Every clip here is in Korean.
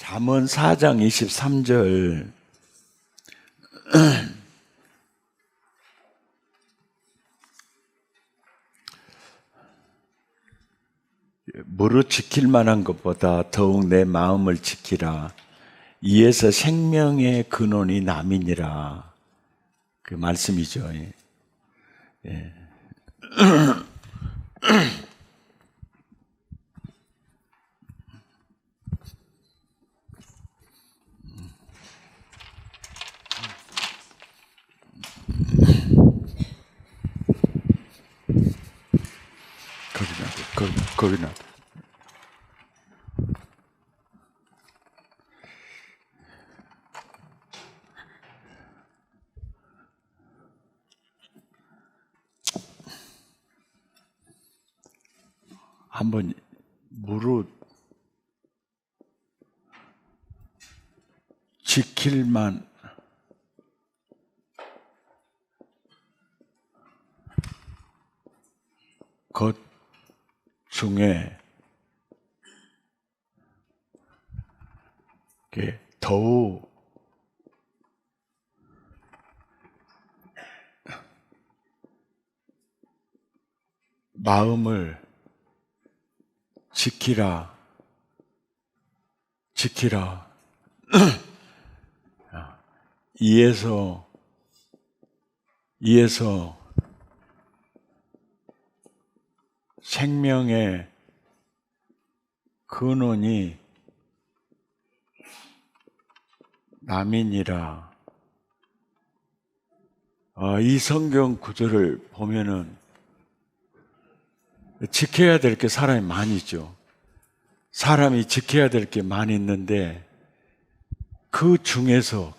잠언 4장 23절 무릇 지킬 만한 것보다 더욱 내 마음을 지키라. 이에서 생명의 근원이 남이니라. 그 말씀이죠. 예. 거기 놔둬. 한번 무릇 지킬만 것 중에 더욱 마음을 지키라. 이에서 생명의 근원이 남이니라. 이 성경 구절을 보면은 지켜야 될 게 사람이 많이 있죠. 사람이 지켜야 될 게 많이 있는데 그 중에서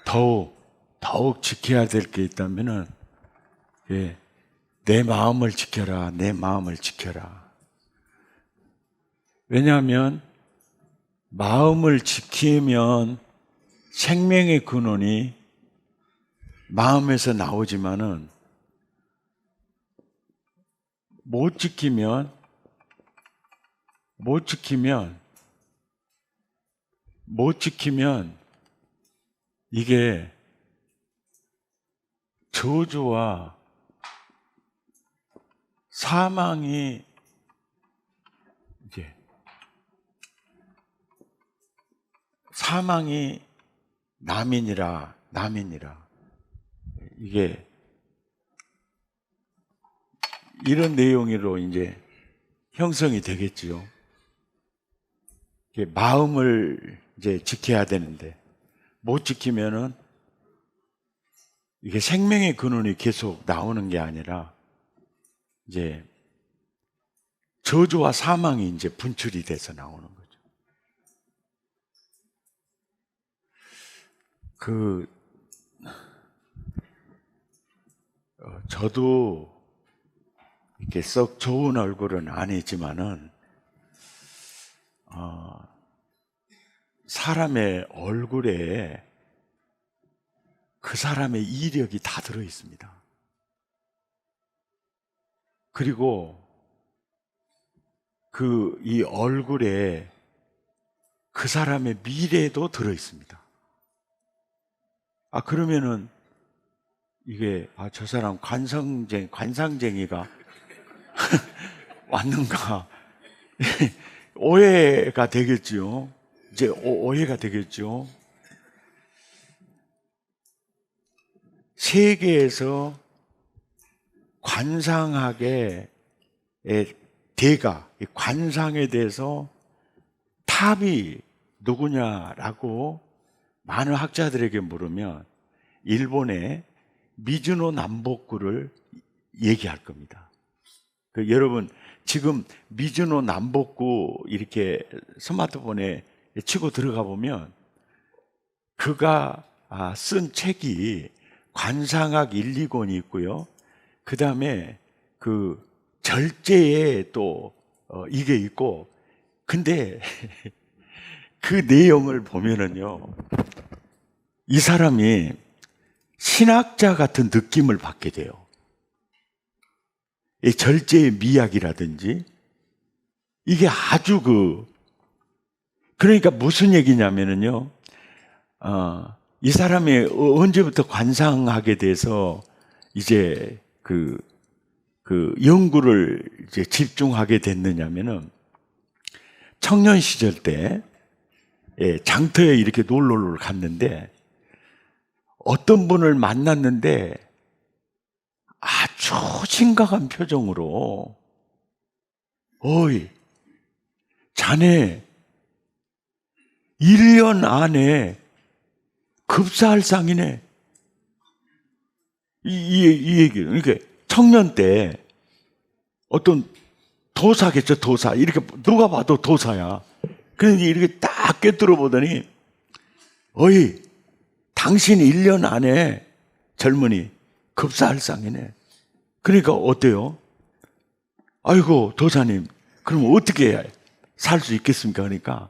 더욱 지켜야 될 게 있다면은 내 마음을 지켜라. 왜냐하면 마음을 지키면 생명의 근원이 마음에서 나오지만은 못 지키면 이게 저주와 사망이 남이니라. 이게 이런 내용으로 이제 형성이 되겠지요. 마음을 이제 지켜야 되는데 못 지키면은 이게 생명의 근원이 계속 나오는 게 아니라 이제 저주와 사망이 이제 분출이 돼서 나오는 거죠. 저도 이렇게 썩 좋은 얼굴은 아니지만은 사람의 얼굴에 그 사람의 이력이 다 들어 있습니다. 그리고 이 얼굴에 그 사람의 미래도 들어 있습니다. 그러면은 이게 저 사람 관상쟁이가 왔는가 오해가 되겠죠. 이제 오해가 되겠죠. 세계에서 관상학의 대가, 관상에 대해서 탑이 누구냐라고 많은 학자들에게 물으면 일본의 미즈노 남보쿠를 얘기할 겁니다. 여러분 지금 미즈노 남보쿠 이렇게 스마트폰에 치고 들어가 보면 그가 쓴 책이 관상학 1, 2권이 있고요. 그 다음에 절제에 또 이게 있고, 근데 그 내용을 보면은요, 이 사람이 신학자 같은 느낌을 받게 돼요. 이 절제의 미학이라든지 이게 아주 그러니까 무슨 얘기냐면은요, 이 사람이 언제부터 관상학에 대해서 이제 그 연구를 이제 집중하게 됐느냐면은 청년 시절 때 장터에 이렇게 놀러를 갔는데 어떤 분을 만났는데 아주 심각한 표정으로 어이, 자네 1년 안에 급사할 상이네. 이 얘기를. 그러니까 청년 때 어떤 도사겠죠, 도사. 이렇게 누가 봐도 도사야. 그런데 이렇게 딱 꿰뚫어 보더니, 어이, 당신 1년 안에 젊은이 급사할 상이네. 그러니까 어때요? 아이고, 도사님, 그럼 어떻게 살 수 있겠습니까? 그러니까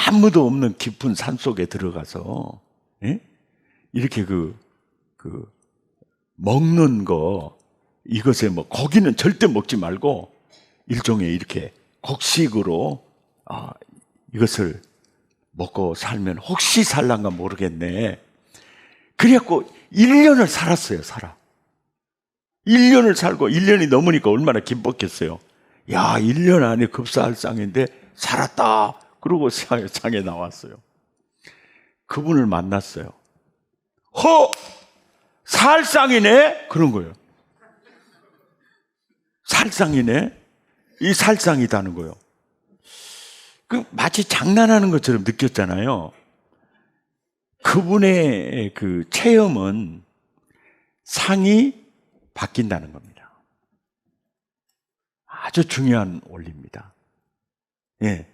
아무도 없는 깊은 산 속에 들어가서, 예? 이렇게 먹는 거, 이것에 뭐, 고기는 절대 먹지 말고, 일종의 이렇게 곡식으로, 이것을 먹고 살면 혹시 살란가 모르겠네. 그래갖고 1년을 살았어요, 1년을 살고 1년이 넘으니까 얼마나 기뻤겠어요. 야, 1년 안에 급사할 상인데 살았다. 그러고 상에 나왔어요. 그분을 만났어요. 살상이네? 그런 거예요. 살상이네? 이 살상이다는 거예요. 마치 장난하는 것처럼 느꼈잖아요. 그분의 그 체험은 상이 바뀐다는 겁니다. 아주 중요한 원리입니다. 예.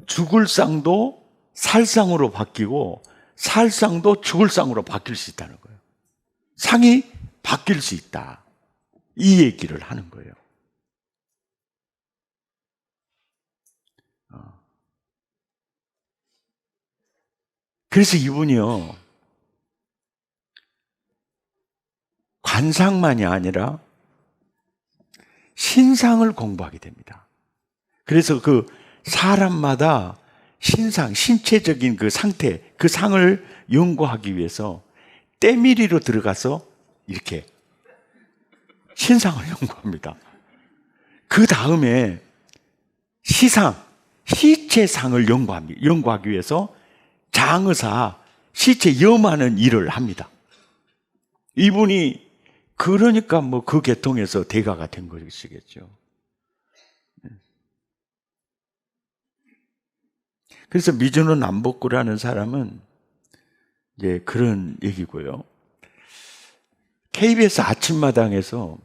죽을 상도 살상으로 바뀌고 살상도 죽을 상으로 바뀔 수 있다는 거예요. 상이 바뀔 수 있다. 이 얘기를 하는 거예요. 그래서 이분이요, 관상만이 아니라 신상을 공부하게 됩니다. 그래서 그 사람마다 신상, 신체적인 그 상태, 그 상을 연구하기 위해서 때밀이로 들어가서 이렇게 신상을 연구합니다. 그 다음에 시상, 시체상을 연구하기 위해서 장의사, 시체 염하는 일을 합니다. 이분이 그러니까 뭐 그 계통에서 대가가 된 것이겠죠. 그래서 미즈노 남보쿠라는 사람은 이제 그런 얘기고요. KBS 아침마당에서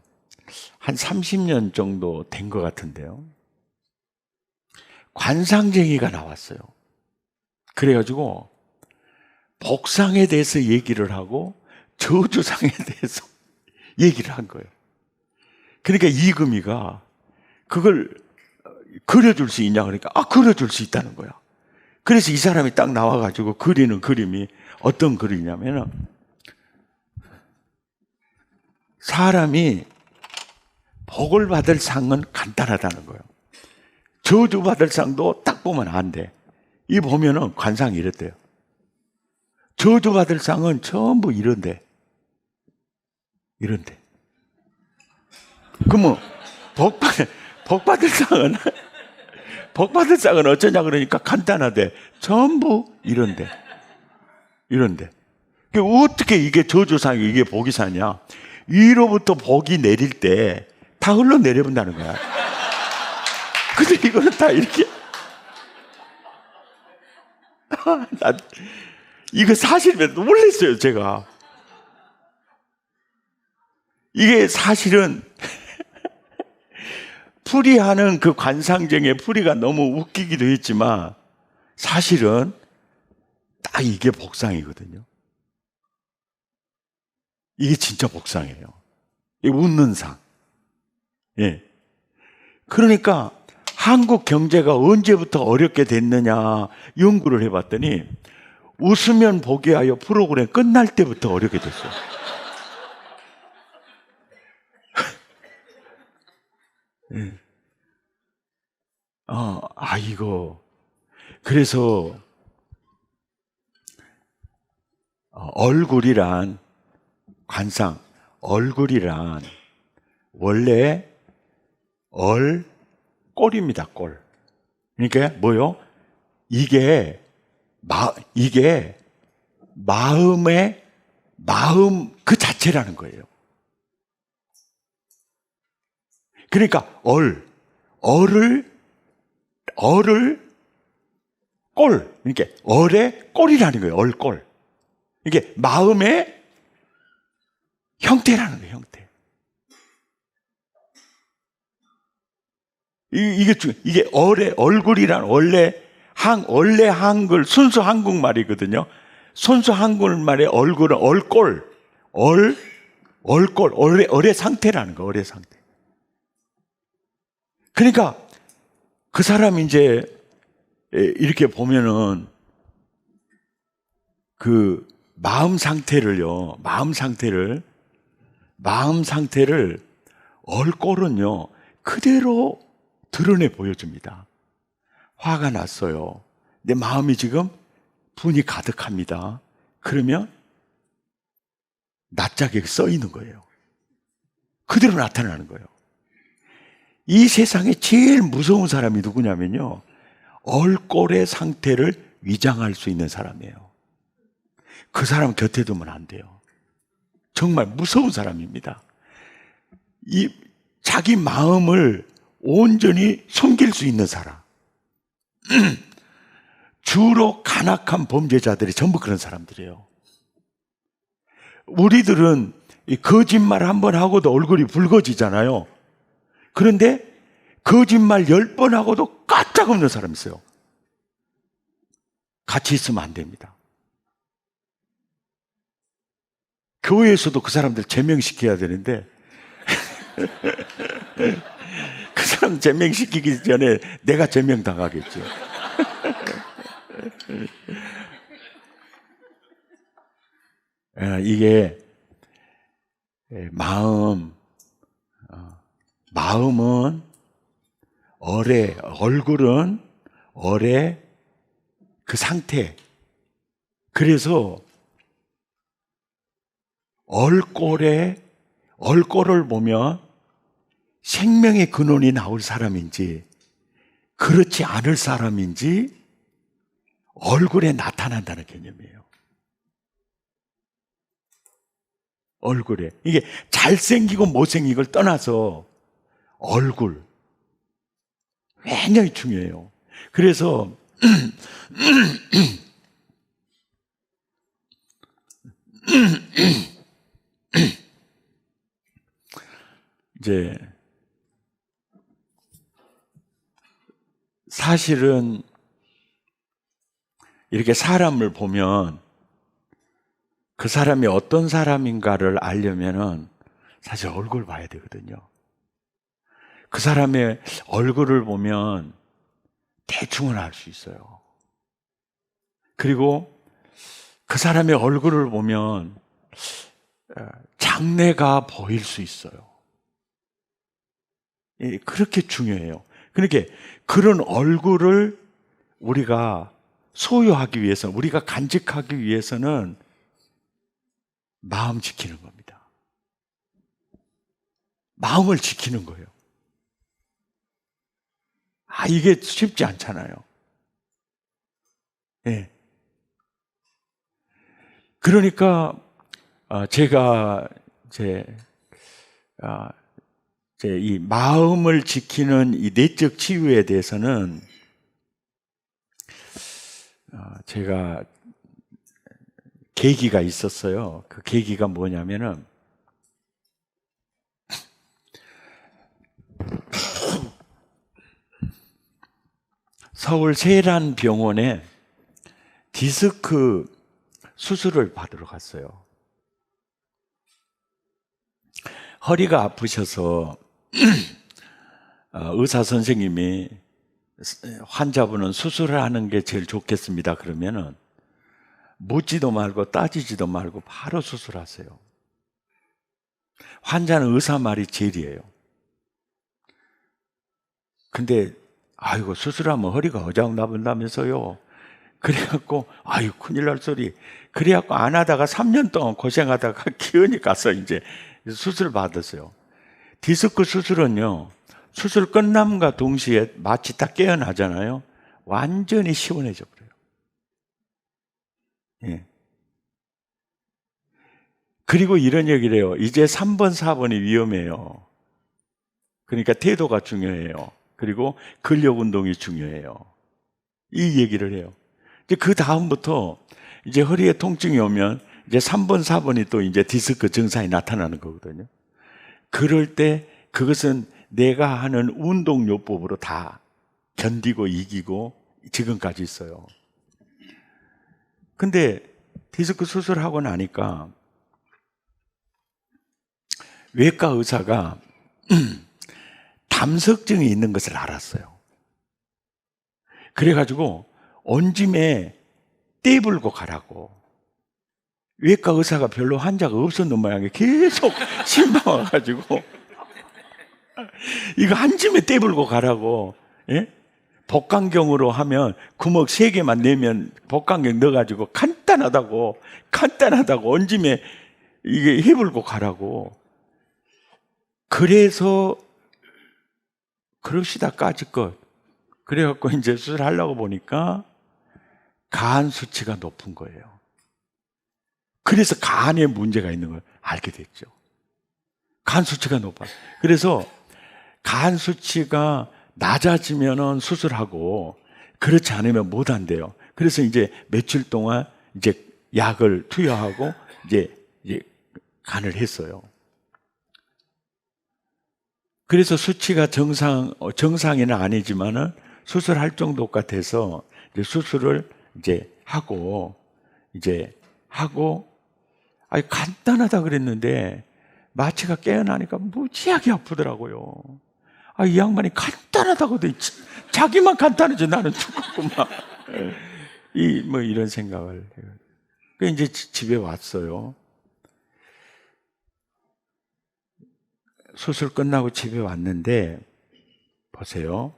한 30년 정도 된 것 같은데요. 관상쟁이가 나왔어요. 그래가지고 복상에 대해서 얘기를 하고 저주상에 대해서 얘기를 한 거예요. 그러니까 이금희가 그걸 그려줄 수 있냐 그러니까 그려줄 수 있다는 거야. 그래서 이 사람이 딱 나와가지고 그리는 그림이 어떤 그림이냐면은 사람이 복을 받을 상은 간단하다는 거예요. 저주 받을 상도 딱 보면 안 돼. 이 보면은 관상이 이랬대요. 저주 받을 상은 전부 이런데. 그러면 복 받을 상은 어쩌냐 그러니까 간단하대. 전부 이런데. 어떻게 이게 저주상이 이게 복이 사냐? 위로부터 복이 내릴 때 다 흘러내려본다는 거야. 근데 이거는 다 이렇게. 이거 사실이면 놀랐어요, 제가. 이게 사실은 풀이하는 그 관상쟁의 풀이가 너무 웃기기도 했지만 사실은 딱 이게 복상이거든요. 이게 진짜 복상이에요. 이게 웃는 상. 예. 그러니까 한국 경제가 언제부터 어렵게 됐느냐 연구를 해봤더니 웃으면 복이 하여 프로그램 끝날 때부터 어렵게 됐어요. 예. 아이고. 그래서 얼굴이란 관상, 얼굴이란 원래 꼴입니다, 꼴. 그러니까 뭐요? 이게 마음의 마음 그 자체라는 거예요. 그러니까 얼을 꼴, 그러니까 얼의 꼴이라는 거예요. 얼꼴. 이게 마음의 형태라는 거예요. 형태. 이게 얼굴이란 원래 한글 순수 한국말이거든요. 순수 한국말의 얼굴은 얼꼴, 얼의 상태라는 거. 얼의 상태. 그러니까 그 사람이 이제 이렇게 보면은 그 마음 상태를 얼꼴은요 그대로 드러내 보여줍니다. 화가 났어요. 내 마음이 지금 분이 가득합니다. 그러면 낯짝에 써 있는 거예요. 그대로 나타나는 거예요. 이 세상에 제일 무서운 사람이 누구냐면요, 얼꼴의 상태를 위장할 수 있는 사람이에요. 그 사람 곁에 두면 안 돼요. 정말 무서운 사람입니다. 이 자기 마음을 온전히 숨길 수 있는 사람. 주로 간악한 범죄자들이 전부 그런 사람들이에요. 우리들은 이 거짓말 한번 하고도 얼굴이 붉어지잖아요. 그런데 거짓말 10번 하고도 까짝없는 사람이 있어요. 같이 있으면 안 됩니다. 교회에서도 그 사람들 제명시켜야 되는데 그 사람 제명시키기 전에 내가 제명당하겠죠. 이게 마음은 얼굴은 얼의 그 상태. 그래서 얼꼴을 보면 생명의 근원이 나올 사람인지 그렇지 않을 사람인지 얼굴에 나타난다는 개념이에요. 얼굴에. 이게 잘생기고 못생기고를 떠나서 얼굴 굉장히 중요해요. 그래서 이제 사실은 이렇게 사람을 보면 그 사람이 어떤 사람인가를 알려면은 사실 얼굴 봐야 되거든요. 그 사람의 얼굴을 보면 대충은 알 수 있어요. 그리고 그 사람의 얼굴을 보면 장래가 보일 수 있어요. 그렇게 중요해요. 그러니까 그런 얼굴을 우리가 소유하기 위해서, 우리가 간직하기 위해서는 마음 지키는 겁니다. 마음을 지키는 거예요. 이게 쉽지 않잖아요. 네. 그러니까 제가 이 마음을 지키는 이 내적 치유에 대해서는 제가 계기가 있었어요. 그 계기가 뭐냐면은 서울 세란병원에 디스크 수술을 받으러 갔어요. 허리가 아프셔서 의사 선생님이 환자분은 수술을 하는 게 제일 좋겠습니다. 그러면은 묻지도 말고 따지지도 말고 바로 수술하세요. 환자는 의사 말이 제일이에요. 근데 아이고, 수술하면 허리가 어장나본다면서요. 그래갖고, 아유, 큰일 날 소리. 그래갖고 안 하다가 3년 동안 고생하다가 기운이 가서 이제 수술 받았어요. 디스크 수술은요, 수술 끝남과 동시에 마치 딱 깨어나잖아요. 완전히 시원해져 버려요. 예. 그리고 이런 얘기를 해요. 이제 3번, 4번이 위험해요. 그러니까 태도가 중요해요. 그리고 근력 운동이 중요해요. 이 얘기를 해요. 이제 그 다음부터 이제 허리에 통증이 오면 이제 3번, 4번이 또 이제 디스크 증상이 나타나는 거거든요. 그럴 때 그것은 내가 하는 운동요법으로 다 견디고 이기고 지금까지 있어요. 근데 디스크 수술하고 나니까 외과 의사가 담석증이 있는 것을 알았어요. 그래가지고 온짐에 떼불고 가라고. 외과 의사가 별로 환자가 없었는 모양에 계속 실망와가지고 이거 한 짐에 떼불고 가라고. 예? 복강경으로 하면 구멍 3개만 내면 복강경 넣어가지고 간단하다고 온짐에 이게 해불고 가라고. 그래서 그러시다 까짓것. 그래갖고 이제 수술하려고 보니까 간 수치가 높은 거예요. 그래서 간에 문제가 있는 걸 알게 됐죠. 간 수치가 높아요. 그래서 간 수치가 낮아지면은 수술하고 그렇지 않으면 못 한대요. 그래서 이제 며칠 동안 이제 약을 투여하고 이제 간을 했어요. 그래서 수치가 정상은 아니지만은 수술할 정도 같아서 이제 수술을 하고 아니 간단하다 그랬는데 마취가 깨어나니까 무지하게 아프더라고요. 이 양반이 간단하다고 돼. 자기만 간단하지 나는 죽겠구만. 이런 생각을 해요. 그 이제 집에 왔어요. 수술 끝나고 집에 왔는데 보세요.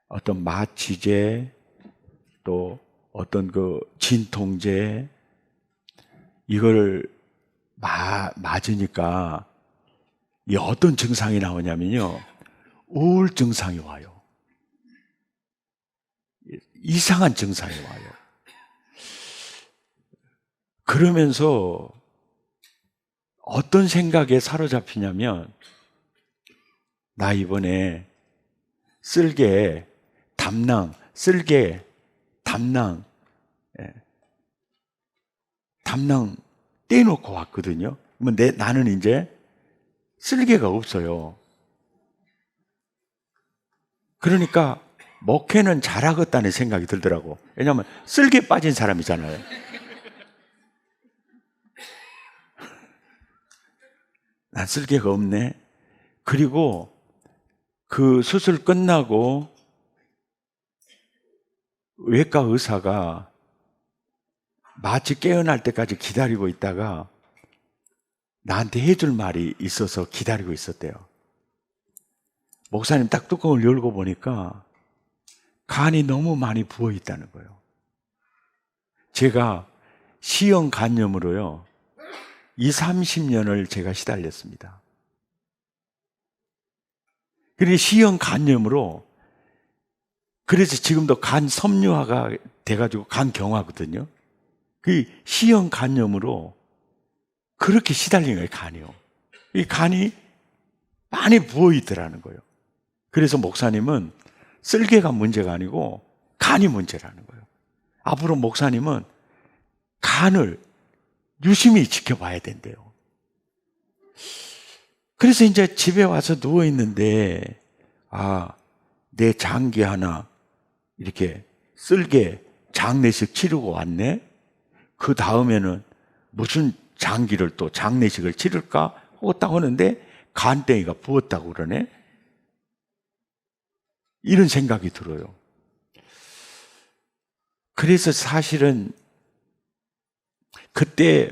어떤 마취제 또 어떤 그 진통제 이걸 맞으니까 이 어떤 증상이 나오냐면요. 우울 증상이 와요. 이상한 증상이 와요. 그러면서 어떤 생각에 사로잡히냐면 나 이번에 쓸개, 담낭 떼놓고 왔거든요. 그러면 나는 이제 쓸개가 없어요. 그러니까 목회는 잘하겠다는 생각이 들더라고. 왜냐하면 쓸개 빠진 사람이잖아요. 난 쓸개가 없네. 그리고 그 수술 끝나고 외과 의사가 마치 깨어날 때까지 기다리고 있다가 나한테 해줄 말이 있어서 기다리고 있었대요. 목사님 딱 뚜껑을 열고 보니까 간이 너무 많이 부어 있다는 거예요. 제가 C형 간염으로요 20-30년을 제가 시달렸습니다. 그리고 C형 간염으로 그래서 지금도 간 섬유화가 돼가지고 간 경화거든요. 그 C형 간염으로 그렇게 시달린 거예요, 간이요. 이 간이 많이 부어있더라는 거예요. 그래서 목사님은 쓸개가 문제가 아니고 간이 문제라는 거예요. 앞으로 목사님은 간을 유심히 지켜봐야 된대요. 그래서 이제 집에 와서 누워있는데, 내 장기 하나 이렇게 쓸개 장례식 치르고 왔네? 그 다음에는 무슨 장기를 또 장례식을 치를까? 하고 딱 하는데 간땡이가 부었다고 그러네? 이런 생각이 들어요. 그래서 사실은 그때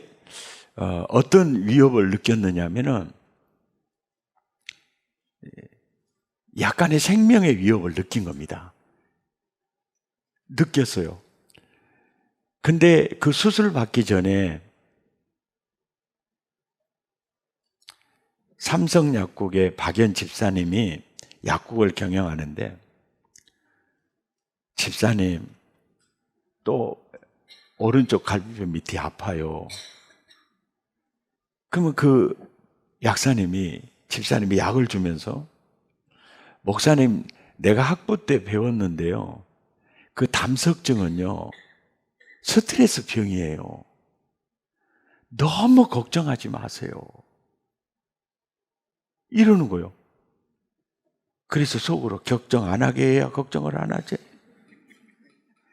어떤 위협을 느꼈느냐면은 약간의 생명의 위협을 느낀 겁니다. 느꼈어요. 근데 그 수술 받기 전에 삼성약국의 박연 집사님이 약국을 경영하는데, 집사님, 또 오른쪽 갈비뼈 밑이 아파요. 그러면 그 약사님이, 집사님이 약을 주면서, 목사님, 내가 학부 때 배웠는데요, 그 담석증은요, 스트레스 병이에요. 너무 걱정하지 마세요. 이러는 거예요. 그래서 속으로 걱정 안 하게 해야 걱정을 안 하지.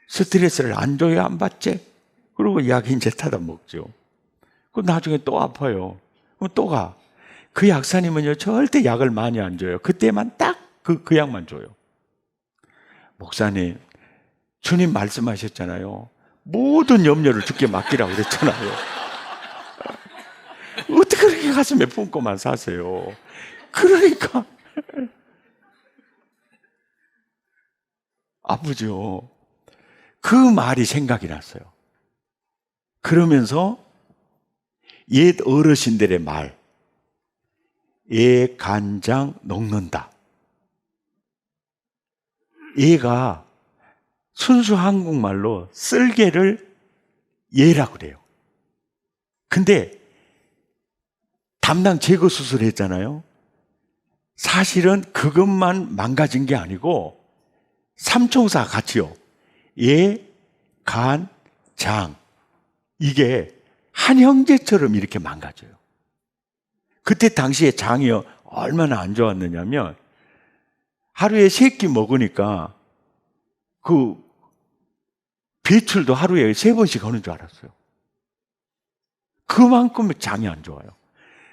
스트레스를 안 줘야 안 받지. 그리고 약 이제 타다 먹죠. 그 나중에 또 아파요. 그럼 또 가. 그 약사님은요, 절대 약을 많이 안 줘요. 그때만 딱 그 약만 줘요. 목사님, 주님 말씀하셨잖아요. 모든 염려를 주께 맡기라고 그랬잖아요. 어떻게 그렇게 가슴에 품고만 사세요? 그러니까 아프죠. 그 말이 생각이 났어요. 그러면서 옛 어르신들의 말, 애 간장 녹는다. 얘가 순수 한국말로 쓸개를 얘라고 그래요. 근데 담낭 제거 수술을 했잖아요. 사실은 그것만 망가진 게 아니고 삼총사 같이요. 예, 간, 장. 이게 한 형제처럼 이렇게 망가져요. 그때 당시에 장이 얼마나 안 좋았느냐면 하루에 3끼 먹으니까 그 배출도 하루에 3번씩 하는 줄 알았어요. 그만큼 장이 안 좋아요.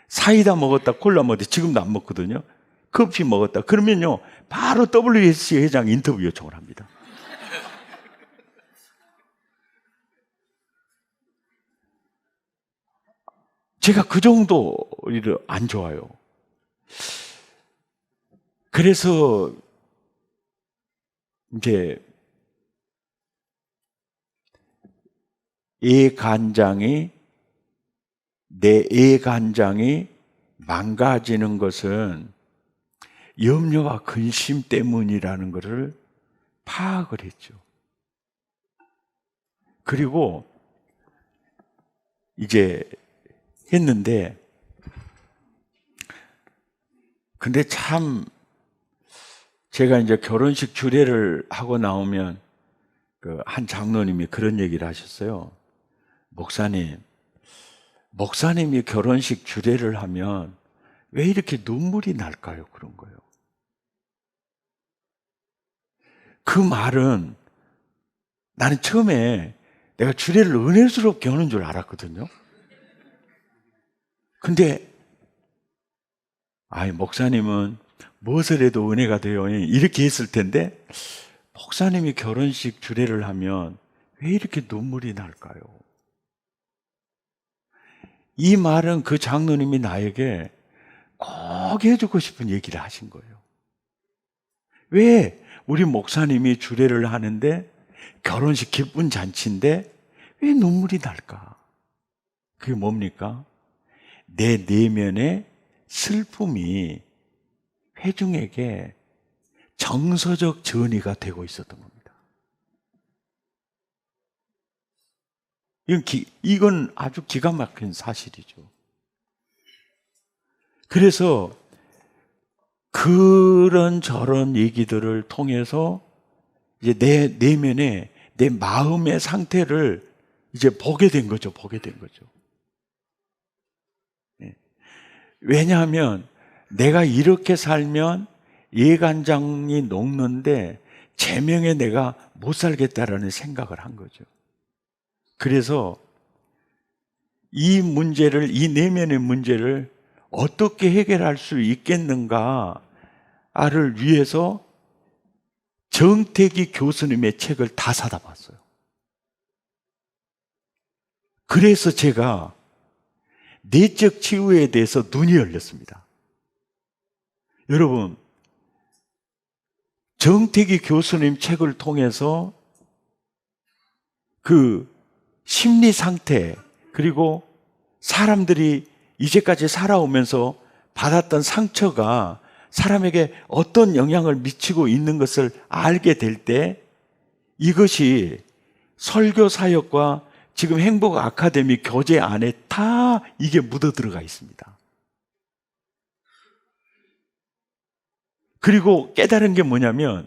사이다 먹었다, 콜라 먹었다, 지금도 안 먹거든요. 커피 먹었다. 그러면요, 바로 WSC 회장 인터뷰 요청을 합니다. 제가 그 정도 안 좋아요. 그래서 이제 내 애간장이 망가지는 것은 염려와 근심 때문이라는 것을 파악을 했죠. 그리고 이제 했는데, 근데 참 제가 이제 결혼식 주례를 하고 나오면 그 한 장로님이 그런 얘기를 하셨어요. 목사님이 결혼식 주례를 하면 왜 이렇게 눈물이 날까요? 그런 거예요. 그 말은 나는 처음에 내가 주례를 은혜스럽게 하는 줄 알았거든요. 근데 목사님은 무엇을 해도 은혜가 돼요. 이렇게 했을 텐데, 목사님이 결혼식 주례를 하면 왜 이렇게 눈물이 날까요? 이 말은 그 장로님이 나에게 꼭 해주고 싶은 얘기를 하신 거예요. 왜 우리 목사님이 주례를 하는데, 결혼식 기쁜 잔치인데 왜 눈물이 날까? 그게 뭡니까? 내 내면의 슬픔이 회중에게 정서적 전이가 되고 있었던 겁니다. 이건 아주 기가 막힌 사실이죠. 그래서 그런 저런 얘기들을 통해서 이제 내 내면에 내 마음의 상태를 이제 보게 된 거죠. 왜냐하면 내가 이렇게 살면 예간장이 녹는데 제명에 내가 못 살겠다라는 생각을 한 거죠. 그래서 이 내면의 문제를 어떻게 해결할 수 있겠는가를 위해서 정태기 교수님의 책을 다 사다 봤어요. 그래서 제가 내적 치유에 대해서 눈이 열렸습니다. 여러분, 정택이 교수님 책을 통해서 그 심리 상태, 그리고 사람들이 이제까지 살아오면서 받았던 상처가 사람에게 어떤 영향을 미치고 있는 것을 알게 될 때, 이것이 설교 사역과 지금 행복 아카데미 교재 안에 다 이게 묻어 들어가 있습니다. 그리고 깨달은 게 뭐냐면,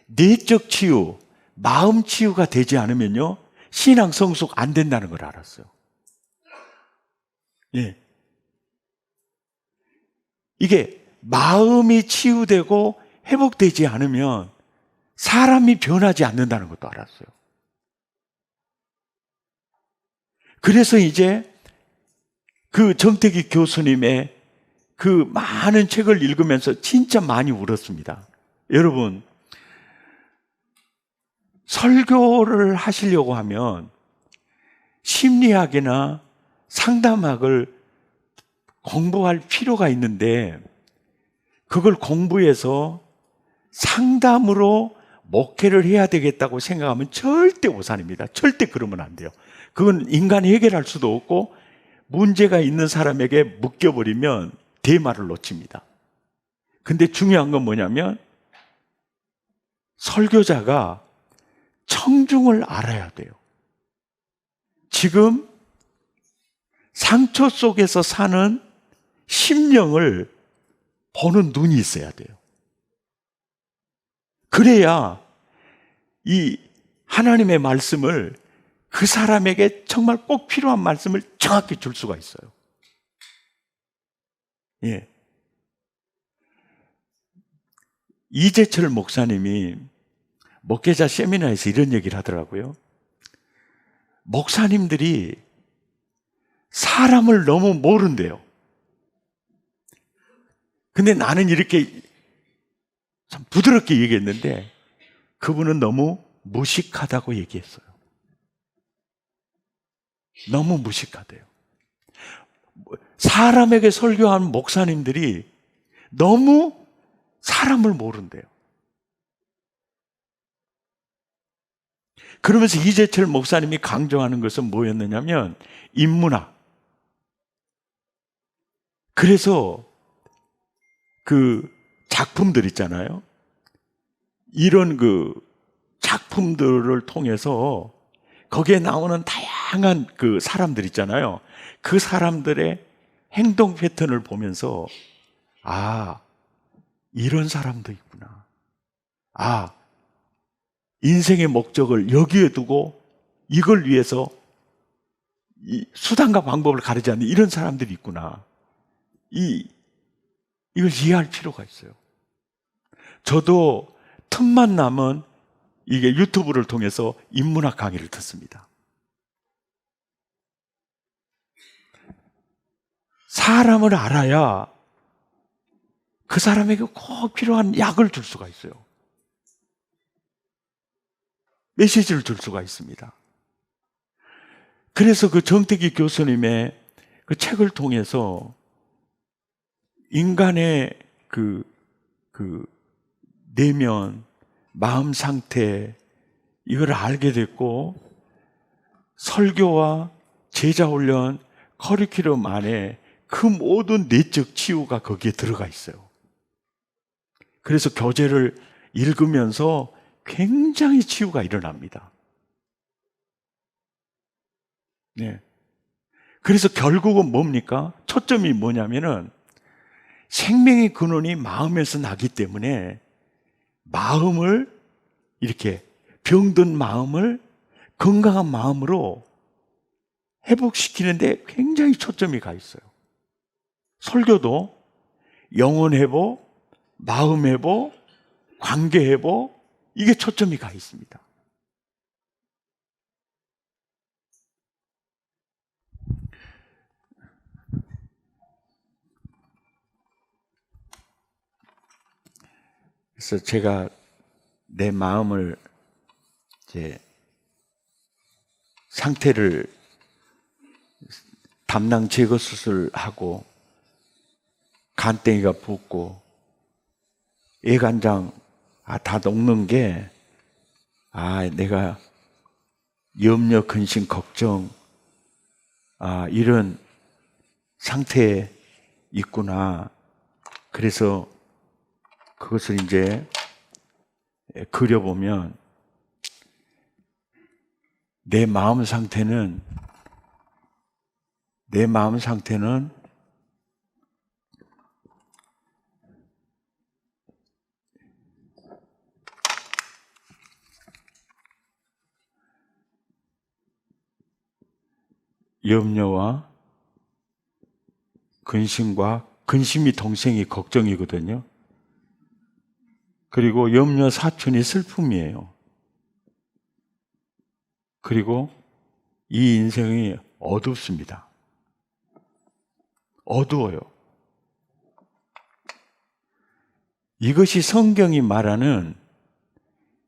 내적 치유, 마음 치유가 되지 않으면요, 신앙 성숙 안 된다는 걸 알았어요. 예. 이게 마음이 치유되고 회복되지 않으면 사람이 변하지 않는다는 것도 알았어요. 그래서 이제 그 정택이 교수님의 그 많은 책을 읽으면서 진짜 많이 울었습니다. 여러분, 설교를 하시려고 하면 심리학이나 상담학을 공부할 필요가 있는데, 그걸 공부해서 상담으로 목회를 해야 되겠다고 생각하면 절대 오산입니다. 절대 그러면 안 돼요. 그건 인간이 해결할 수도 없고, 문제가 있는 사람에게 묶여버리면 대마를 놓칩니다. 근데 중요한 건 뭐냐면, 설교자가 청중을 알아야 돼요. 지금 상처 속에서 사는 심령을 보는 눈이 있어야 돼요. 그래야 이 하나님의 말씀을, 그 사람에게 정말 꼭 필요한 말씀을 정확히 줄 수가 있어요. 예. 이재철 목사님이 목회자 세미나에서 이런 얘기를 하더라고요. 목사님들이 사람을 너무 모른대요. 근데 나는 이렇게 참 부드럽게 얘기했는데, 그분은 너무 무식하다고 얘기했어요. 너무 무식하대요. 사람에게 설교하는 목사님들이 너무 사람을 모른대요. 그러면서 이재철 목사님이 강조하는 것은 뭐였느냐면 인문학. 그래서 그 작품들 있잖아요. 이런 그 작품들을 통해서 거기에 나오는 다양한 그 사람들 있잖아요. 그 사람들의 행동 패턴을 보면서, 아, 이런 사람도 있구나. 아, 인생의 목적을 여기에 두고 이걸 위해서 이 수단과 방법을 가리지 않는 이런 사람들이 있구나. 이걸 이해할 필요가 있어요. 저도 틈만 나면 이게 유튜브를 통해서 인문학 강의를 듣습니다. 사람을 알아야 그 사람에게 꼭 필요한 약을 줄 수가 있어요. 메시지를 줄 수가 있습니다. 그래서 그 정택이 교수님의 그 책을 통해서 인간의 그 내면, 마음 상태, 이걸 알게 됐고, 설교와 제자훈련, 커리큘럼 안에 그 모든 내적 치유가 거기에 들어가 있어요. 그래서 교재를 읽으면서 굉장히 치유가 일어납니다. 네. 그래서 결국은 뭡니까? 초점이 뭐냐면은 생명의 근원이 마음에서 나기 때문에 마음을, 이렇게 병든 마음을 건강한 마음으로 회복시키는데 굉장히 초점이 가 있어요. 설교도 영혼 회복, 마음 회복, 관계 회복, 이게 초점이 가 있습니다. 그래서 제가 내 마음을 이제 상태를 담낭 제거 수술하고 간땡이가 붓고 애간장 다 녹는 게, 내가 염려, 근심, 걱정, 이런 상태에 있구나. 그래서 그것을 이제 그려보면 내 마음 상태는 염려와 근심이 동생이 걱정이거든요. 그리고 염려 사촌이 슬픔이에요. 그리고 이 인생이 어둡습니다. 어두워요. 이것이 성경이 말하는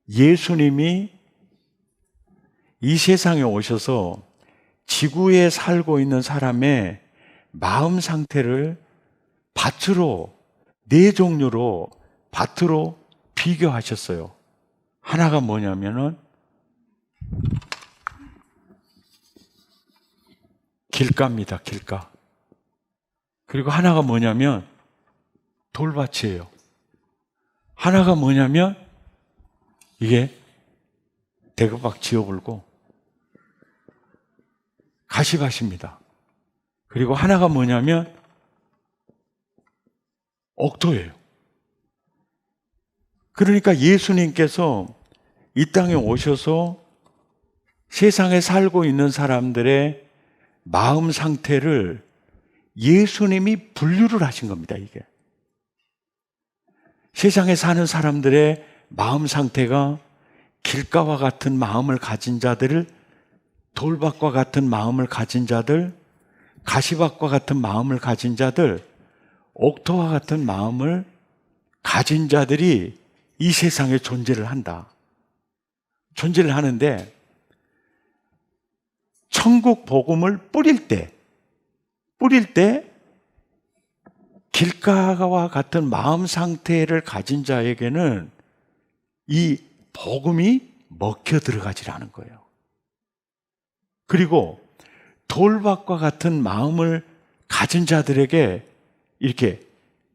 예수님이 이 세상에 오셔서 지구에 살고 있는 사람의 마음 상태를 네 종류로 밭으로 비교하셨어요. 하나가 뭐냐면은 길가입니다. 길가. 그리고 하나가 뭐냐면 돌밭이에요. 하나가 뭐냐면 이게 대거박 지어불고 가시밭입니다. 그리고 하나가 뭐냐면 옥토예요. 그러니까 예수님께서 이 땅에 오셔서 세상에 살고 있는 사람들의 마음 상태를 예수님이 분류를 하신 겁니다, 이게. 세상에 사는 사람들의 마음 상태가 길가와 같은 마음을 가진 자들을, 돌밭과 같은 마음을 가진 자들, 가시밭과 같은 마음을 가진 자들, 옥토와 같은 마음을 가진 자들이 이 세상에 존재를 한다. 존재를 하는데 천국 복음을 뿌릴 때 길가와 같은 마음 상태를 가진 자에게는 이 복음이 먹혀 들어가질 않은 거예요. 그리고 돌밭과 같은 마음을 가진 자들에게 이렇게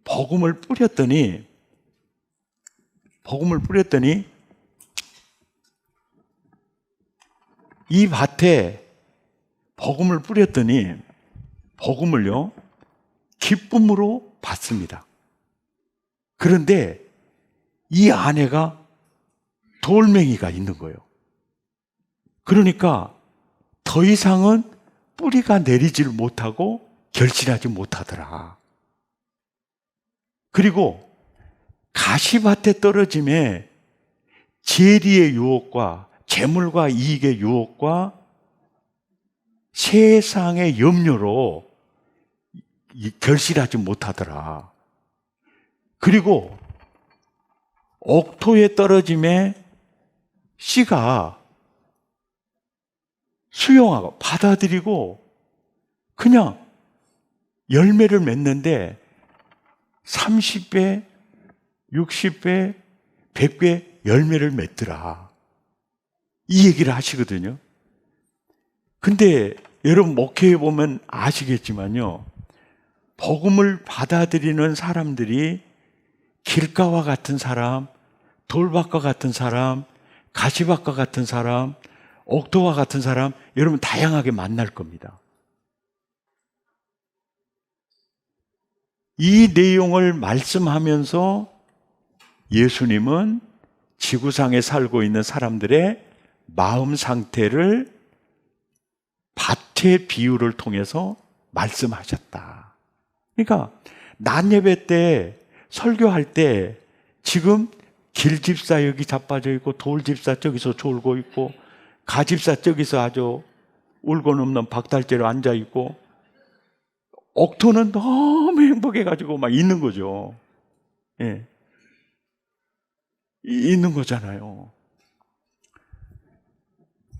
복음을 뿌렸더니 이 밭에 복음을 뿌렸더니 복음을요 기쁨으로 받습니다. 그런데 이 안에가 돌멩이가 있는 거예요. 그러니까 더 이상은 뿌리가 내리질 못하고 결실하지 못하더라. 그리고 가시밭에 떨어짐에 재리의 유혹과 재물과 이익의 유혹과 세상의 염려로 결실하지 못하더라. 그리고 옥토에 떨어짐에 씨가 수용하고 받아들이고 그냥 열매를 맺는데 30배, 60배, 100배 열매를 맺더라. 이 얘기를 하시거든요. 근데 여러분 목회에 보면 아시겠지만요. 복음을 받아들이는 사람들이 길가와 같은 사람, 돌밭과 같은 사람, 가시밭과 같은 사람, 옥토와 같은 사람, 여러분 다양하게 만날 겁니다. 이 내용을 말씀하면서 예수님은 지구상에 살고 있는 사람들의 마음 상태를 밭의 비유를 통해서 말씀하셨다. 그러니까 낮 예배 때 설교할 때 지금 길집사 여기 자빠져 있고 돌집사 저기서 졸고 있고 가집사 저기서 아주 울고 넘는 박달재로 앉아 있고 옥토는 너무 행복해가지고 막 있는 거죠. 예. 있는 거잖아요.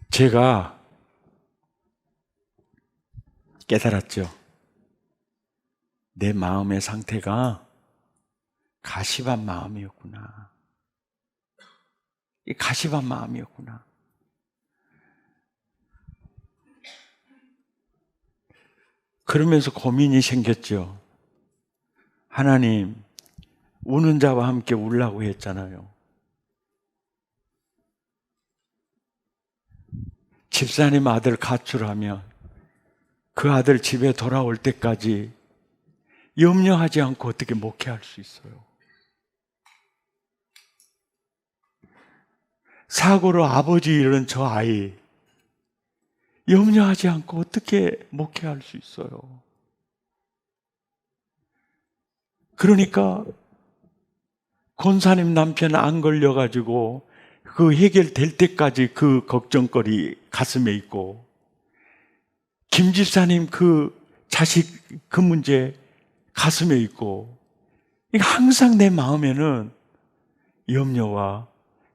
제가 깨달았죠. 내 마음의 상태가 가시밭 마음이었구나. 이 가시밭 마음이었구나. 그러면서 고민이 생겼죠. 하나님, 우는 자와 함께 울라고 했잖아요. 집사님 아들 가출하면 그 아들 집에 돌아올 때까지 염려하지 않고 어떻게 목회할 수 있어요? 사고로 아버지 잃은 저 아이 염려하지 않고 어떻게 목회할 수 있어요? 그러니까 권사님 남편 안 걸려가지고 그 해결될 때까지 그 걱정거리 가슴에 있고, 김 집사님 그 자식 그 문제 가슴에 있고, 항상 내 마음에는 염려와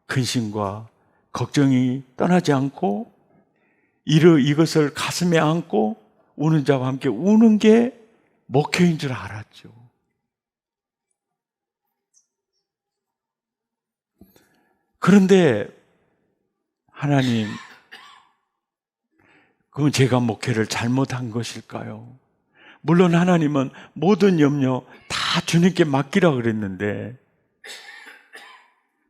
근심과 걱정이 떠나지 않고 이것을 가슴에 안고 우는 자와 함께 우는 게 목회인 줄 알았죠. 그런데 하나님, 그건 제가 목회를 잘못한 것일까요? 물론 하나님은 모든 염려 다 주님께 맡기라 그랬는데,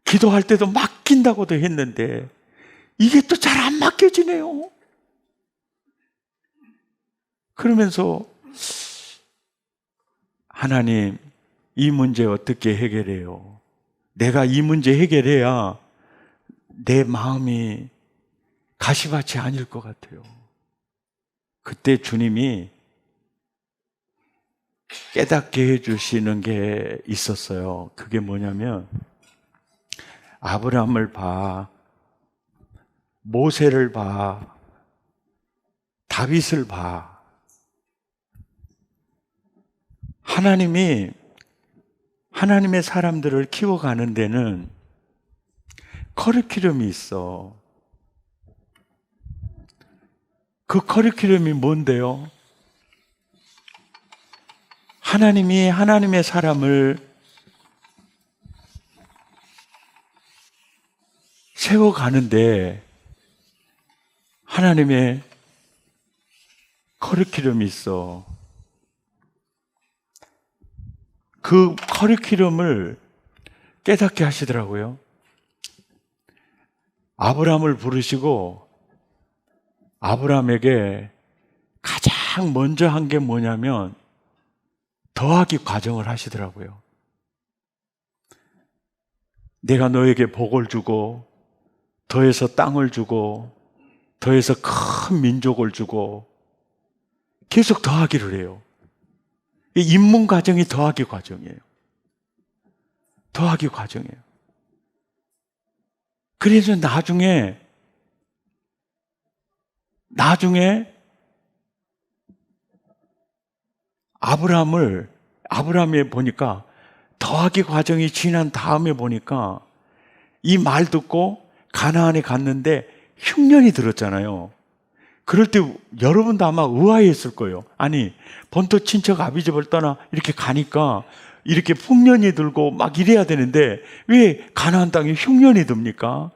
기도할 때도 맡긴다고도 했는데 이게 또 잘 안 맡겨지네요. 그러면서 하나님, 이 문제 어떻게 해결해요? 내가 이 문제 해결해야 내 마음이 가시밭이 아닐 것 같아요. 그때 주님이 깨닫게 해주시는 게 있었어요. 그게 뭐냐면, 아브라함을 봐, 모세를 봐, 다윗을 봐. 하나님이 하나님의 사람들을 키워가는 데는 커리큘럼이 있어. 그 커리큘럼이 뭔데요? 하나님이 하나님의 사람을 세워가는데 하나님의 커리큘럼이 있어. 그 커리큘럼을 깨닫게 하시더라고요. 아브라함을 부르시고 아브라함에게 가장 먼저 한 게 뭐냐면 더하기 과정을 하시더라고요. 내가 너에게 복을 주고 더해서 땅을 주고 더해서 큰 민족을 주고 계속 더하기를 해요. 이 입문 과정이 더하기 과정이에요. 더하기 과정이에요. 그래서 나중에 아브라함에 보니까 더하기 과정이 지난 다음에 보니까 이 말 듣고 가나안에 갔는데 흉년이 들었잖아요. 그럴 때 여러분도 아마 의아했을 거예요. 아니, 본토 친척 아비집을 떠나 이렇게 가니까 이렇게 풍년이 들고 막 이래야 되는데 왜 가나안 땅에 흉년이 듭니까?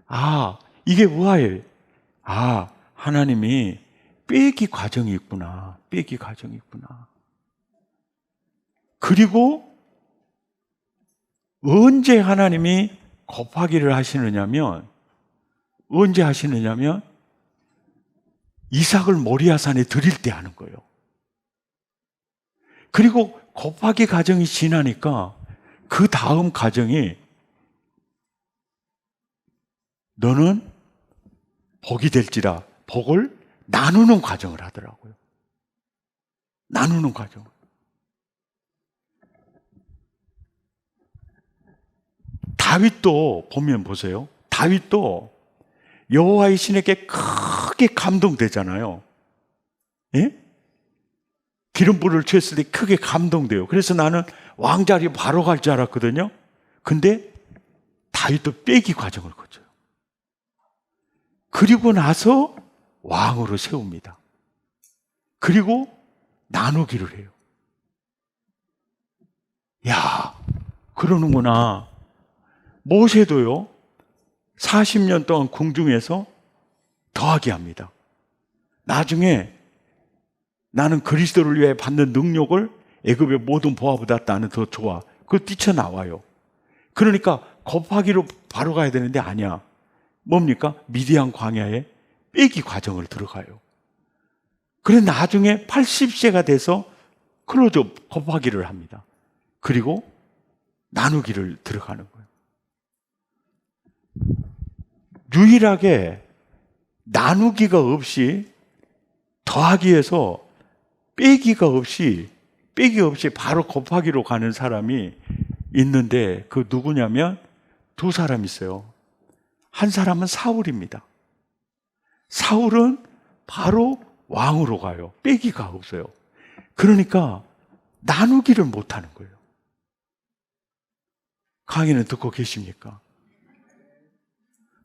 아, 이게 의아해요. 아, 하나님이 빼기 과정이 있구나. 빼기 과정이 있구나. 그리고 언제 하나님이 곱하기를 하시느냐면 이삭을 모리아산에 드릴 때 하는 거예요. 그리고 곱하기 과정이 지나니까 그 다음 과정이 너는 복이 될지라 복을 나누는 과정을 하더라고요. 나누는 과정. 다윗도 보면 보세요. 다윗도 여호와의 신에게 크게 감동되잖아요. 예? 기름불을 쬐었을 때 크게 감동돼요. 그래서 나는 왕자리 바로 갈 줄 알았거든요. 근데 다윗도 빼기 과정을 거쳐요. 그리고 나서 왕으로 세웁니다. 그리고 나누기를 해요. 야, 그러는구나. 모세도요. 40년 동안 궁중에서 더하게 합니다. 나중에 나는 그리스도를 위해 받는 능력을 애굽의 모든 보화보다 나는 더 좋아. 그거 뛰쳐나와요. 그러니까 곱하기로 바로 가야 되는데 아니야. 뭡니까? 미디안 광야에 빼기 과정을 들어가요. 그래 나중에 80세가 돼서 클로즈업 곱하기를 합니다. 그리고 나누기를 들어가는 거예요. 유일하게 나누기가 없이 더하기에서 빼기가 없이 바로 곱하기로 가는 사람이 있는데 그 누구냐면 두 사람 있어요. 한 사람은 사울입니다. 사울은 바로 왕으로 가요. 빼기가 없어요. 그러니까 나누기를 못하는 거예요. 강의는 듣고 계십니까?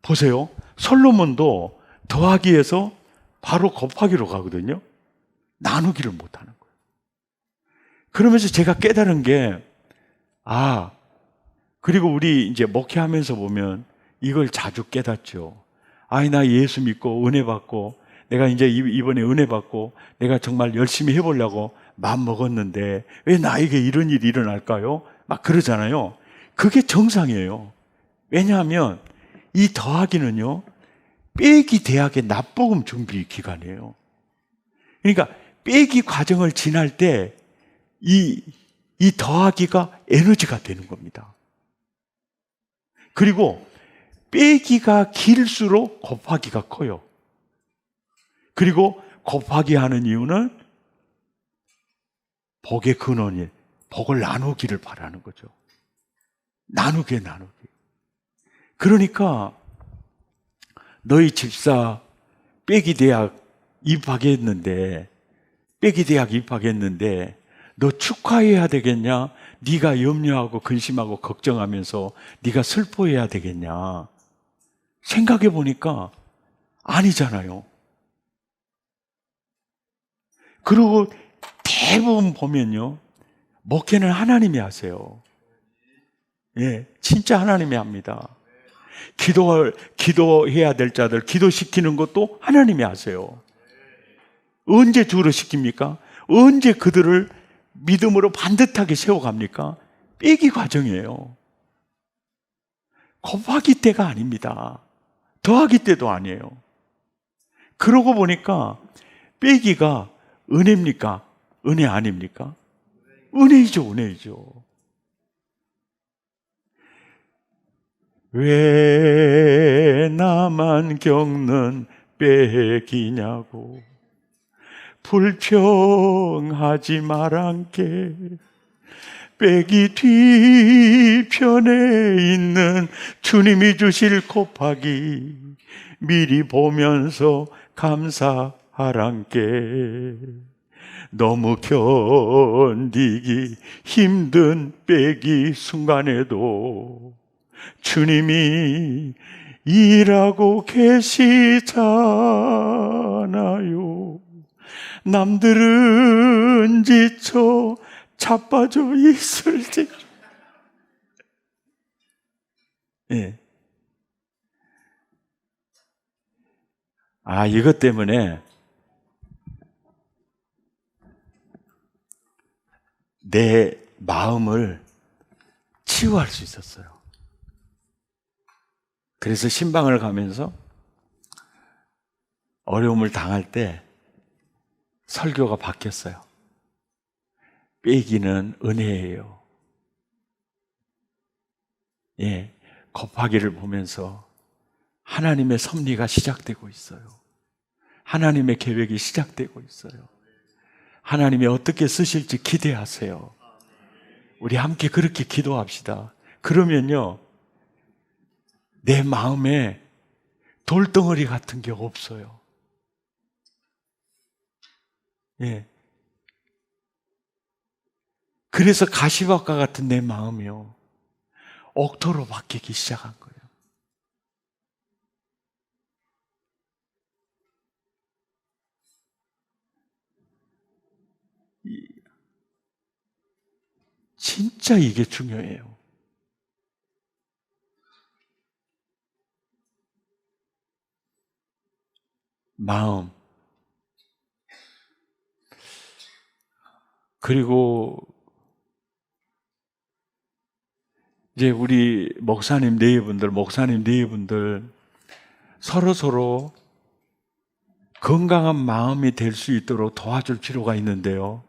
보세요. 솔로몬도 더하기에서 바로 곱하기로 가거든요. 나누기를 못하는 거예요. 그러면서 제가 깨달은 게 그리고 우리 이제 목회하면서 보면 이걸 자주 깨닫죠. 나 예수 믿고 은혜 받고 내가 이제 이번에 은혜 받고 내가 정말 열심히 해보려고 마음 먹었는데 왜 나에게 이런 일이 일어날까요? 막 그러잖아요. 그게 정상이에요. 왜냐하면 이 더하기는요, 빼기 대학의 납복음 준비 기간이에요. 그러니까 빼기 과정을 지날 때 이 더하기가 에너지가 되는 겁니다. 그리고 빼기가 길수록 곱하기가 커요. 그리고 곱하기 하는 이유는 복의 근원이 복을 나누기를 바라는 거죠. 나누기. 그러니까 너희 집사 빼기 대학 입학했는데 너 축하해야 되겠냐? 네가 염려하고 근심하고 걱정하면서 네가 슬퍼해야 되겠냐? 생각해 보니까 아니잖아요. 그리고 대부분 보면요, 목회는 하나님이 하세요. 예, 진짜 하나님이 합니다. 기도해야 될 자들 기도시키는 것도 하나님이 하세요. 언제 주로 시킵니까? 언제 그들을 믿음으로 반듯하게 세워갑니까? 빼기 과정이에요. 곱하기 때가 아닙니다. 더하기 때도 아니에요. 그러고 보니까 빼기가 은혜입니까? 은혜 아닙니까? 은혜이죠. 왜 나만 겪는 빼기냐고 불평하지 말란께 빼기 뒤편에 있는 주님이 주실 곱하기 미리 보면서 감사하란께 너무 견디기 힘든 빼기 순간에도 주님이 일하고 계시잖아요. 남들은 지쳐 자빠져 있을지. 예. 이것 때문에 내 마음을 치유할 수 있었어요. 그래서 신방을 가면서 어려움을 당할 때 설교가 바뀌었어요. 빼기는 은혜예요. 예, 곱하기를 보면서 하나님의 섭리가 시작되고 있어요. 하나님의 계획이 시작되고 있어요. 하나님이 어떻게 쓰실지 기대하세요. 우리 함께 그렇게 기도합시다. 그러면요, 내 마음에 돌덩어리 같은 게 없어요. 예. 그래서 가시밭과 같은 내 마음이요, 옥토로 바뀌기 시작한 거예요. 진짜 이게 중요해요. 마음. 그리고 이제 우리 목사님 네분들 서로 건강한 마음이 될 수 있도록 도와줄 필요가 있는데요.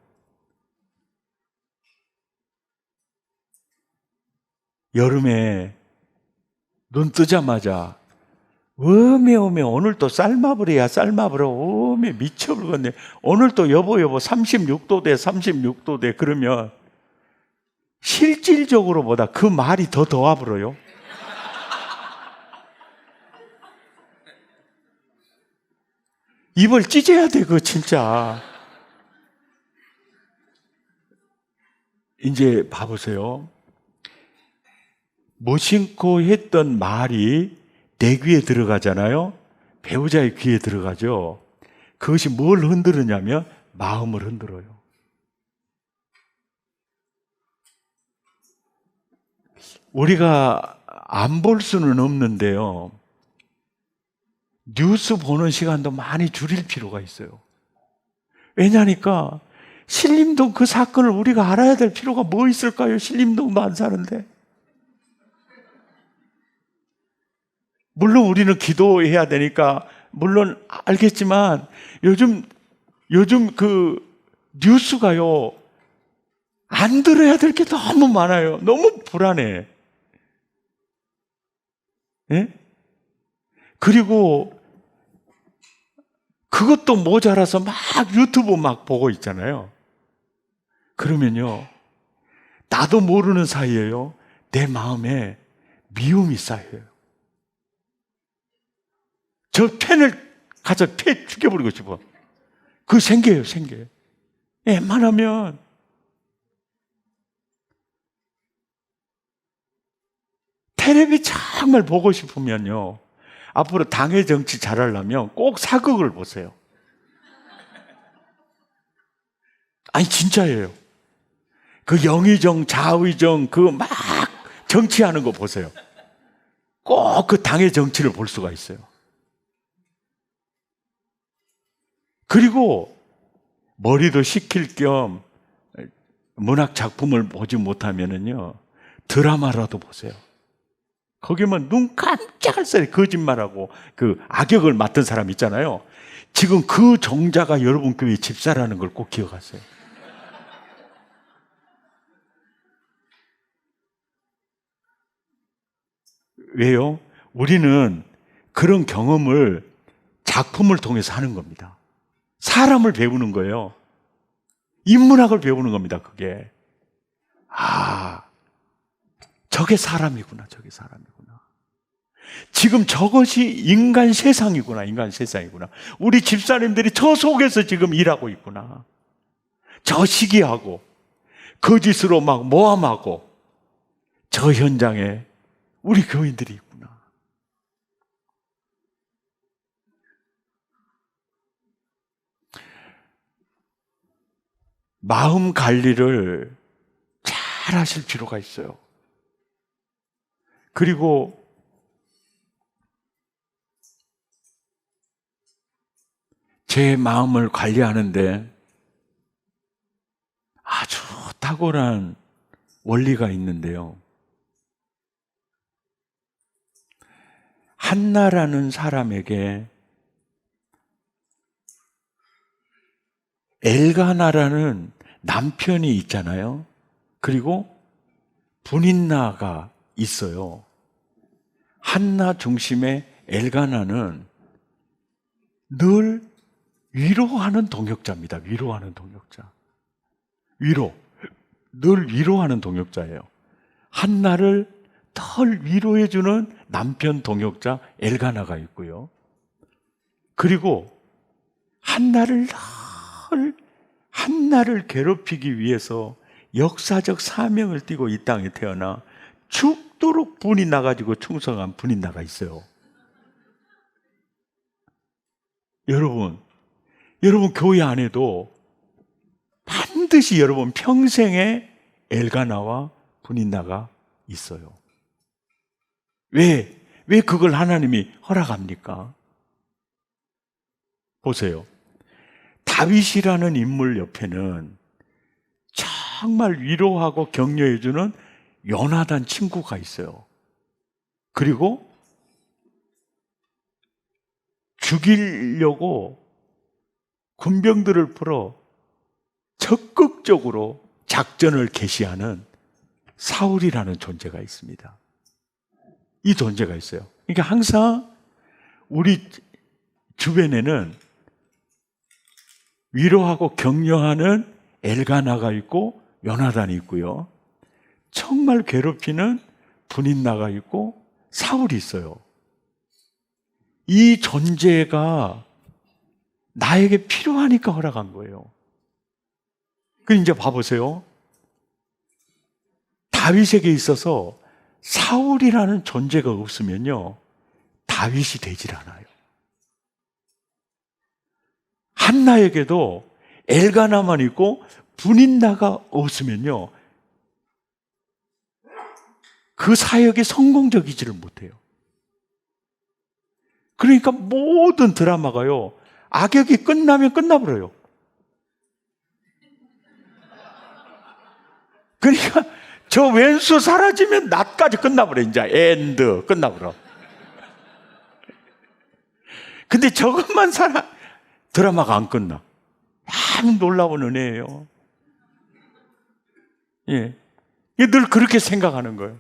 여름에 눈 뜨자마자 어메 오늘 또 쌀마블이야 어메 미쳐버리겠네. 오늘 또 여보 36도 돼 그러면 실질적으로 보다 그 말이 더 와버려요. 입을 찢어야 돼 그거 진짜. 이제 봐보세요. 무심코 했던 말이 내 귀에 들어가잖아요. 배우자의 귀에 들어가죠. 그것이 뭘 흔들느냐면 마음을 흔들어요. 우리가 안 볼 수는 없는데요. 뉴스 보는 시간도 많이 줄일 필요가 있어요. 왜냐니까 신림동 그 사건을 우리가 알아야 될 필요가 뭐 있을까요? 신림동도 안 사는데. 물론 우리는 기도해야 되니까 물론 알겠지만 요즘 그 뉴스가요 안 들어야 될 게 너무 많아요. 너무 불안해. 예? 그리고 그것도 모자라서 막 유튜브 막 보고 있잖아요. 그러면요 나도 모르는 사이에요 내 마음에 미움이 쌓여요. 저 펜을 가서 패 죽여버리고 싶어. 그거 생겨요. 웬만하면 텔레비 정말 보고 싶으면요 앞으로 당의 정치 잘하려면 꼭 사극을 보세요. 아니 진짜예요. 그 영의정 좌의정 그 막 정치하는 거 보세요. 꼭 그 당의 정치를 볼 수가 있어요. 그리고 머리도 식힐 겸 문학 작품을 보지 못하면은요 드라마라도 보세요. 거기면 눈 깜짝할 새에 거짓말하고 그 악역을 맡은 사람 있잖아요. 지금 그 정자가 여러분 교회 집사라는 걸 꼭 기억하세요. 왜요? 우리는 그런 경험을 작품을 통해서 하는 겁니다. 사람을 배우는 거예요. 인문학을 배우는 겁니다. 그게 저게 사람이구나. 지금 저것이 인간 세상이구나. 우리 집사님들이 저 속에서 지금 일하고 있구나. 저 시기하고 거짓으로 막 모함하고 저 현장에 우리 교인들이 있구나. 마음 관리를 잘 하실 필요가 있어요. 그리고 제 마음을 관리하는데 아주 탁월한 원리가 있는데요. 한나라는 사람에게 엘가나라는 남편이 있잖아요. 그리고 분인나가 있어요. 한나 중심의 엘가나는 늘 위로하는 동역자입니다. 늘 위로하는 동역자예요. 한나를 덜 위로해주는 남편 동역자 엘가나가 있고요. 그리고 한나를 괴롭히기 위해서 역사적 사명을 띠고 이 땅에 태어나 죽도록 분이 나가지고 충성한 분인나가 있어요. 여러분 교회 안에도 반드시 여러분 평생에 엘가나와 분인나가 있어요. 왜 그걸 하나님이 허락합니까? 보세요. 다윗이라는 인물 옆에는 정말 위로하고 격려해주는 요나단 친구가 있어요. 그리고 죽이려고 군병들을 풀어 적극적으로 작전을 개시하는 사울이라는 존재가 있습니다. 이 존재가 있어요. 그러니까 항상 우리 주변에는 위로하고 격려하는 엘가나가 있고 요나단이 있고요. 정말 괴롭히는 분인나가 있고 사울이 있어요. 이 존재가 나에게 필요하니까 허락한 거예요. 그 이제 봐보세요. 다윗에게 있어서 사울이라는 존재가 없으면요, 다윗이 되질 않아요. 한나에게도 엘가나만 있고 분인나가 없으면요, 그 사역이 성공적이지를 못해요. 그러니까 모든 드라마가요, 악역이 끝나면 끝나버려요. 그러니까 저 왼수 사라지면 낮까지 끝나버려. 이제 엔드 끝나버려. 근데 저것만 드라마가 안 끝나. 참 놀라운 은혜예요. 예, 늘 그렇게 생각하는 거예요.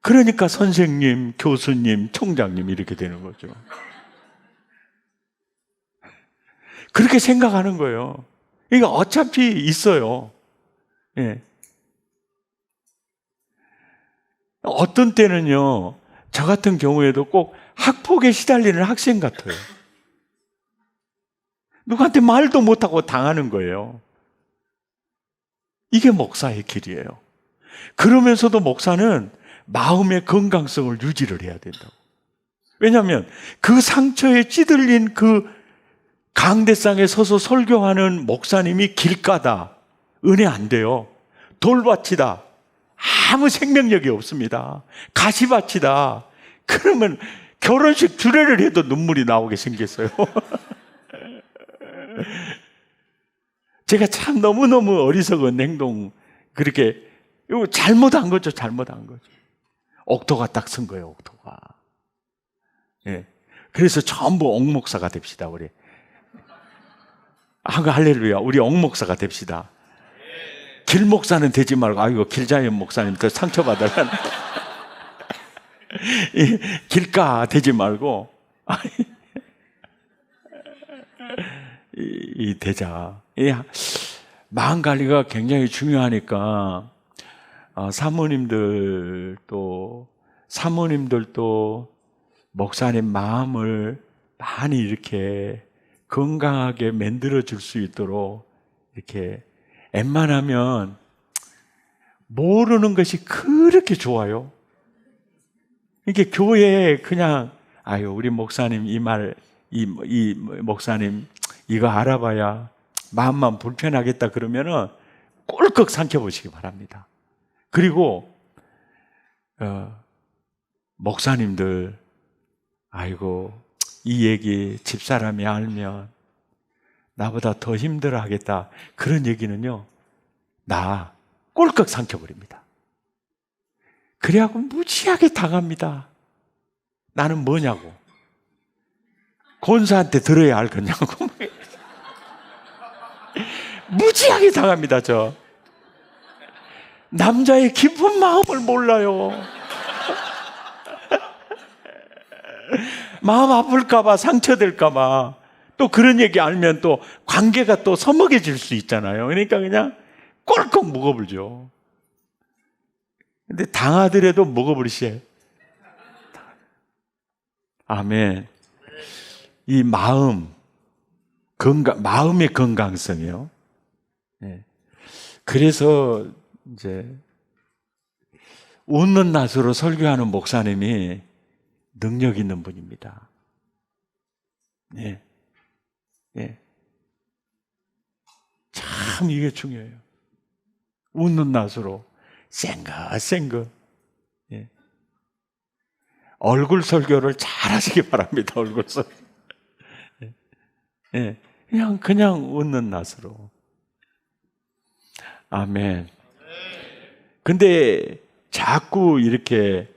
그러니까 선생님, 교수님, 총장님 이렇게 되는 거죠. 그렇게 생각하는 거예요. 그러니까 어차피 있어요. 예. 어떤 때는요, 저 같은 경우에도 꼭 학폭에 시달리는 학생 같아요. 누구한테 말도 못하고 당하는 거예요. 이게 목사의 길이에요. 그러면서도 목사는 마음의 건강성을 유지를 해야 된다고. 왜냐하면 그 상처에 찌들린 그 강대상에 서서 설교하는 목사님이 길가다, 은혜 안 돼요. 돌밭이다, 아무 생명력이 없습니다. 가시밭이다, 그러면 결혼식 주례를 해도 눈물이 나오게 생겼어요. 제가 참 너무너무 어리석은 행동, 그렇게 잘못한 거죠. 잘못한 거죠. 옥토가 딱 쓴 거예요. 옥토가. 예. 그래서 전부 옥목사가 됩시다. 우리 할렐루야, 우리 옥목사가 됩시다. 길목사는 되지 말고, 아이고 길자연 목사님 또 상처받으려나. 길가 되지 말고 이 대자. 마음 관리가 굉장히 중요하니까 사모님들도 목사님 마음을 많이 이렇게 건강하게 만들어 줄 수 있도록 이렇게 웬만하면 모르는 것이 그렇게 좋아요. 이게 교회에 그냥 우리 목사님 이 목사님 이거 알아봐야 마음만 불편하겠다 그러면은 꼴깍 삼켜보시기 바랍니다. 그리고 목사님들, 이 얘기 집사람이 알면 나보다 더 힘들어하겠다, 그런 얘기는요, 나 꼴깍 삼켜버립니다. 그래갖고 무지하게 당합니다. 나는 뭐냐고, 권사한테 들어야 할 거냐고. 무지하게 당합니다. 저 남자의 깊은 마음을 몰라요. 마음 아플까봐, 상처될까봐, 또 그런 얘기 알면 또 관계가 또 서먹해질 수 있잖아요. 그러니까 그냥 꼴깍 묵어버리죠. 근데 당하더라도 묵어버리세요. 아멘. 이 마음의 건강성이요. 네. 그래서 이제 웃는 낯으로 설교하는 목사님이 능력 있는 분입니다. 네. 네. 참 이게 중요해요. 웃는 낯으로 생긋생긋. 네. 얼굴 설교를 잘 하시기 바랍니다. 얼굴 설교. 네. 예, 그냥 웃는 낯으로. 아멘. 근데 자꾸 이렇게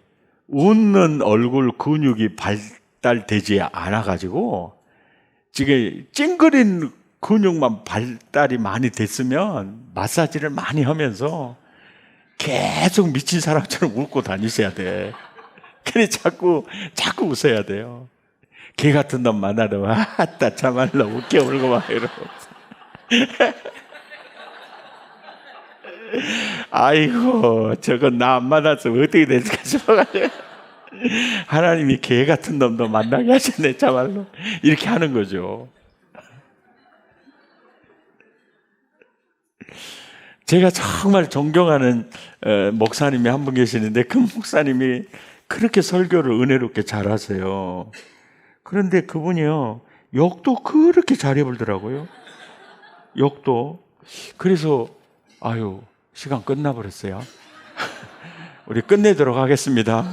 웃는 얼굴 근육이 발달되지 않아가지고 지금 찡그린 근육만 발달이 많이 됐으면 마사지를 많이 하면서 계속 미친 사람처럼 웃고 다니셔야 돼. 그래 자꾸 웃어야 돼요. 개 같은 놈 만나도 아따 참말로 웃겨 울고 막 이러고. 아이고 저건 나 안 만나서 어떻게 될까 싶어가지고 하나님이 개 같은 놈도 만나게 하셨네 참말로. 이렇게 하는 거죠. 제가 정말 존경하는 목사님이 한 분 계시는데 그 목사님이 그렇게 설교를 은혜롭게 잘하세요. 그런데 그분이요 욕도 그렇게 잘해 볼더라고요. 욕도. 그래서 아유 시간 끝나버렸어요. 우리 끝내도록 하겠습니다.